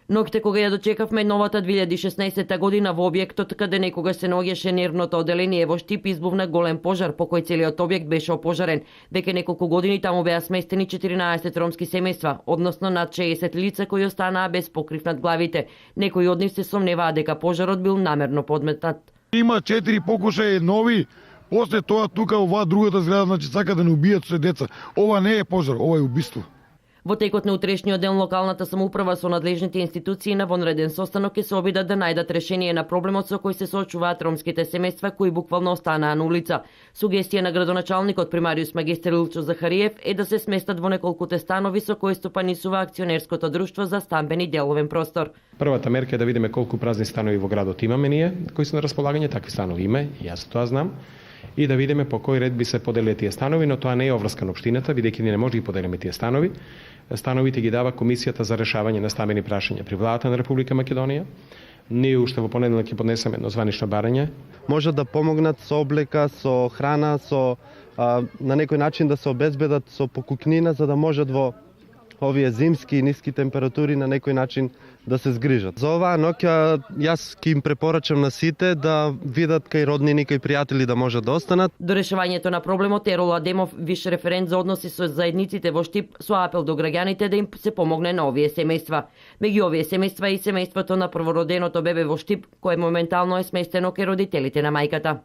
Ноќте кога ја дочекавме новата 2016 година во објектот каде некогаш се наоѓаше нервното одделение во Штип избувна голем пожар по кој целиот објект беше опожарен. Веќе неколку години таму беа сместени 14 ромски семејства, односно над 60 лица кои останаа без покрив над главите. Некои од нив се сомневаа дека пожарот бил намерно подметнат. Има 4 покушаи нови, после тоа тука оваа другата зграда, значи сака да не убијат се деца. Ова не е пожар, ова е убиство. Во текот на утрешниот ден локалната самоуправа со надлежните институции на вонреден состанок ќе се обидат да најдат решение на проблемот со кој се соочуваат ромските семејства кои буквално останаа на улица. Сугестија на градоначалникот примариус магистер Илчо Захариев е да се сместат во неколкуте станови со кои стопанисува акционерското друштво за стамбени деловен простор. Првата мерка е да видиме колку празни станови во градот имаме ние, кои се на располагање, такви станови има, јас тоа знам. И да видиме по кој ред би се поделиле тие станови, но тоа не е оврска на општината, бидејќи ние не може да ги поделиме тие станови. Становите ги дава Комисијата за решавање на стамбени прашања при владата на Република Македонија. Ние уште во понеделник ќе поднесеме едно званично барање. Може да помогнат со облека, со храна, на некој начин да се обезбедат со покукнина за да можат во овие зимски и ниски температури на некој начин да се згрижат. За оваа ноќ јас ќе им препорачам на сите да видат кај роднини, кај пријатели да можат да останат. До решавањето на проблемот Ерол Адемов, виш референт за односи со заедниците во Штип, со апел до граѓаните да им се помогне на овие семејства. Меѓу овие семејства и семејството на првороденото бебе во Штип, кое моментално е сместено кај родителите на мајката.